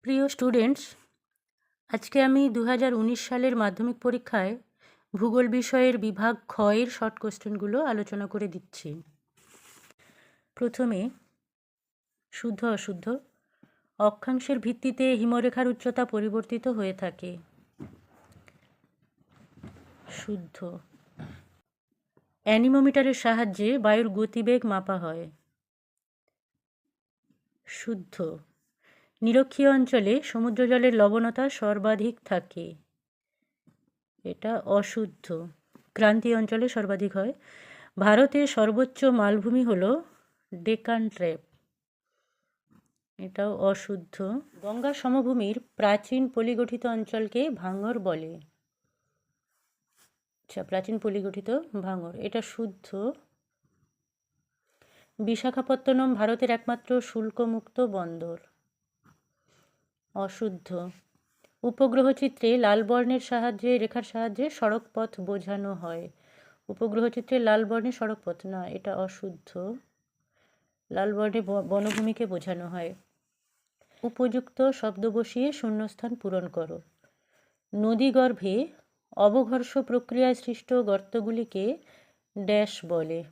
প্রিয় স্টুডেন্টস, আজকে আমি 2019 সালের মাধ্যমিক পরীক্ষায় ভূগোল বিষয়ের বিভাগ খ এর শর্ট কোশ্চেনগুলো আলোচনা করে দিচ্ছি। প্রথমে শুদ্ধ অশুদ্ধ। অক্ষাংশের ভিত্তিতে হিমরেখার উচ্চতা পরিবর্তিত হয়ে থাকে। শুদ্ধ। অ্যানিমোমিটারের সাহায্যে বায়ুর গতিবেগ মাপা হয়। শুদ্ধ। নিরক্ষীয় অঞ্চলে সমুদ্র জলের লবণতা সর্বাধিক থাকে। এটা অশুদ্ধ। ক্রান্তীয় অঞ্চলে সর্বাধিক হয়। ভারতের সর্বোচ্চ মালভূমি হল ডেকান ট্র্যাপ। এটাও অশুদ্ধ। গঙ্গা সমভূমির প্রাচীন পলিগঠিত অঞ্চলকে ভাঙর বলে। আচ্ছা, প্রাচীন পলিগঠিত ভাঙর, এটা শুদ্ধ। বিশাখাপত্তনম ভারতের একমাত্র শুল্কমুক্ত বন্দর। অশুদ্ধ। উপগ্রহ চিত্রে লাল বর্ণের সাহায্যে রেখার সাহায্যে সড়ক পথ বোঝানো হয়। উপগ্রহ চিত্রে লাল বর্ণের সড়ক পথ না, এটা অশুদ্ধ। লাল বর্ণে বনভূমিকে বোঝানো হয়। উপযুক্ত শব্দ বসিয়ে শূন্যস্থান পূরণ করো। নদীগর্ভে অবঘর্ষ প্রক্রিয়ায় সৃষ্ট গর্তগুলিকে ড্যাশ বলে।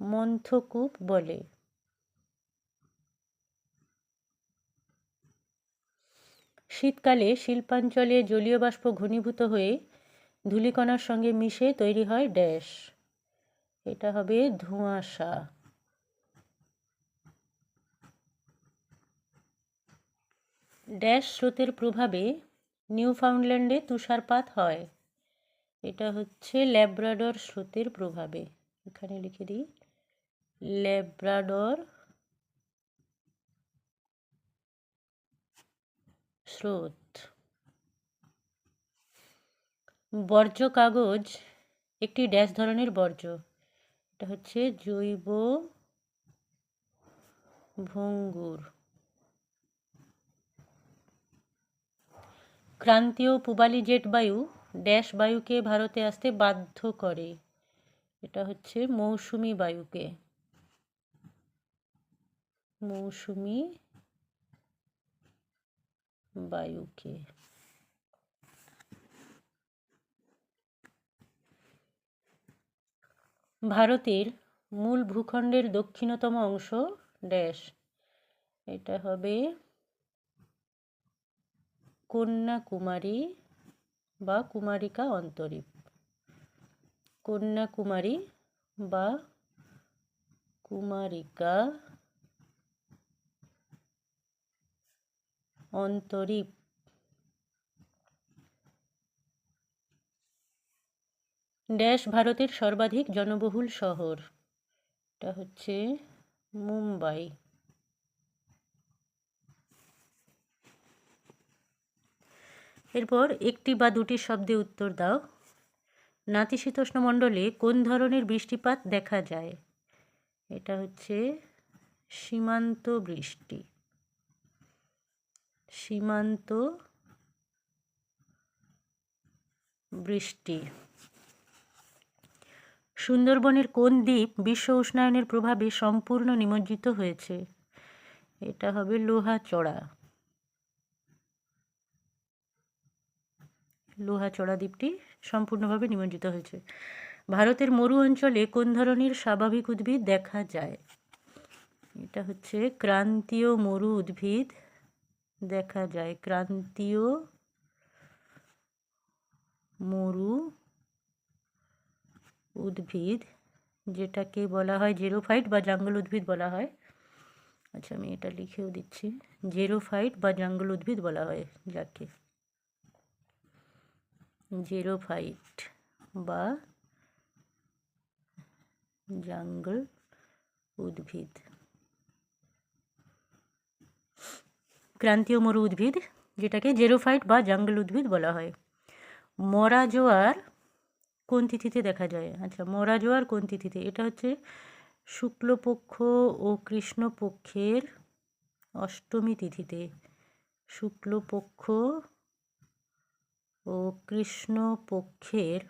মন্থকূপ বলে। শীতকালে শিল্পাঞ্চলে জলীয় বাষ্প ঘনীভূত হয়ে ধূলিকণার সঙ্গে মিশে তৈরি হয় ড্যাশ। এটা হবে ধোঁয়াশা। ড্যাশ স্রোতের প্রভাবে নিউফাউন্ডল্যান্ডে তুষারপাত হয়। এটা হচ্ছে ল্যাব্রাডর স্রোতের প্রভাবে। এখানে লিখে দিই ল্যাব্রাডর স্রোত। বর্জ্য কাগজ একটি ড্যাশ ধরনের বর্জ্য। এটা হচ্ছে জৈব ভঙ্গুর। ক্রান্তীয় পূবালি জেট বায়ু ড্যাশ বায়ুকে ভারতে আসতে বাধ্য করে। এটা হচ্ছে মৌসুমি বায়ুকে। মৌসুমি বায়ুকে। ভারতের মূল ভূখণ্ডের দক্ষিণতম অংশ ড্যাশ। এটা হবে কন্যাকুমারী বা কুমারিকা অন্তরীপ। কন্যাকুমারী বা কুমারিকা অন্তরীপ। ড্যাশ ভারতের সর্বাধিক জনবহুল শহর। এটা হচ্ছে মুম্বাই। এরপর একটি বা দুটি শব্দে উত্তর দাও। নাতিশীতোষ্ণ মণ্ডলে কোন ধরনের বৃষ্টিপাত দেখা যায়? এটা হচ্ছে সীমান্ত বৃষ্টি। সীমান্ত বৃষ্টি। সুন্দরবনের কোন দ্বীপ বিশ্ব উষ্ণায়নের প্রভাবে সম্পূর্ণ নিমজ্জিত হয়েছে? এটা হবে লোহাচড়া। লোহাচড়া দ্বীপটি সম্পূর্ণভাবে নিমজ্জিত হয়েছে। ভারতের মরু অঞ্চলে কোন ধরনের স্বাভাবিক উদ্ভিদ দেখা যায়? এটা হচ্ছে ক্রান্তীয় মরু উদ্ভিদ দেখা যায়। ক্রান্তীয় মরু উদ্ভিদ, যেটাকে বলা হয় জেরোফাইট বা জঙ্গল উদ্ভিদ বলা হয়। আচ্ছা, আমি এটা লিখেও দিচ্ছি, জেরোফাইট বা জঙ্গল উদ্ভিদ বলা হয় যাকে। জেরোফাইট বা জঙ্গল উদ্ভিদ। ক্রান্তীয় মরু উদ্ভিদ যেটাকে জেরোফাইট বা জঙ্গল উদ্ভিদ বলা হয়। মরা জোয়ার কোন তিথিতে দেখা যায়? আচ্ছা, মরা জোয়ার কোন তিথিতে? এটা হচ্ছে শুক্লপক্ষ ও কৃষ্ণপক্ষের অষ্টমী তিথিতে। শুক্লপক্ষ ও কৃষ্ণপক্ষের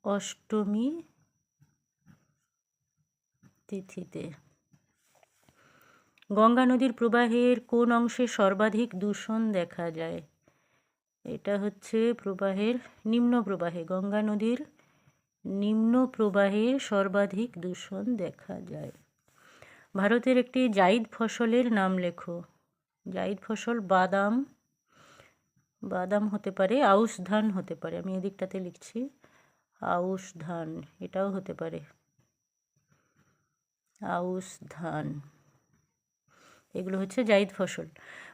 অষ্টমী তিথিতে। গঙ্গা নদীর প্রবাহের কোন অংশে সর্বাধিক দূষণ দেখা যায়? এটা হচ্ছে প্রবাহের নিম্ন প্রবাহে, গঙ্গা নদীর নিম্ন প্রবাহে সর্বাধিক দূষণ দেখা যায়। ভারতের একটি জাইদ ফসলের নাম লেখো। জাইদ ফসল বাদাম, বাদাম হতে পারে, আউশ ধান হতে পারে, আমি এদিকটাতে লিখছি আউশ ধান, এটাও হতে পারে আউশ ধান, এগুলো হচ্ছে জাইদ ফসল।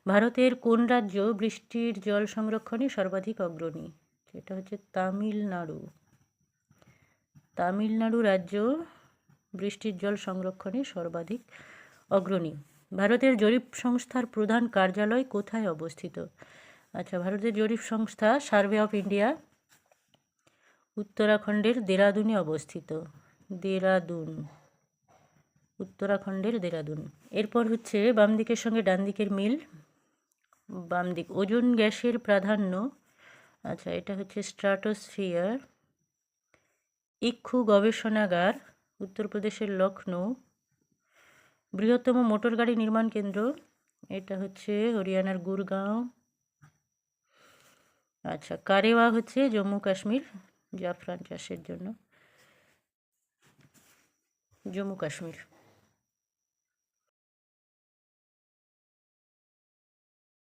ভারতের কোন রাজ্য বৃষ্টির জল সংরক্ষণে সর্বাধিক অগ্রণী? এটা হচ্ছে তামিলনাড়ু। তামিলনাড়ু রাজ্য বৃষ্টির জল সংরক্ষণে সর্বাধিক অগ্রণী। ভারতের জরিপ সংস্থার প্রধান কার্যালয় কোথায় অবস্থিত? আচ্ছা, ভারতের জরিপ সংস্থা সার্ভে অফ ইন্ডিয়া উত্তরাখণ্ডের দেরাদুনে অবস্থিত। দেরাদুন, উত্তরাখণ্ডের দেরাদুন। এরপর হচ্ছে বাম দিকের সঙ্গে ডান দিকের মিল। বাম দিক, ওজোন গ্যাসের প্রাধান্য, আচ্ছা এটা হচ্ছে স্ট্রাটোস্ফিয়ার। ইক্ষু গবেষণাগার উত্তরপ্রদেশের লখনৌ। বৃহত্তম মোটর গাড়ি নির্মাণ কেন্দ্র, এটা হচ্ছে হরিয়ানার গুরগাঁও। আচ্ছা, কারেওয়া হচ্ছে জম্মু কাশ্মীর, জাফরান চাষের জন্য জম্মু কাশ্মীর।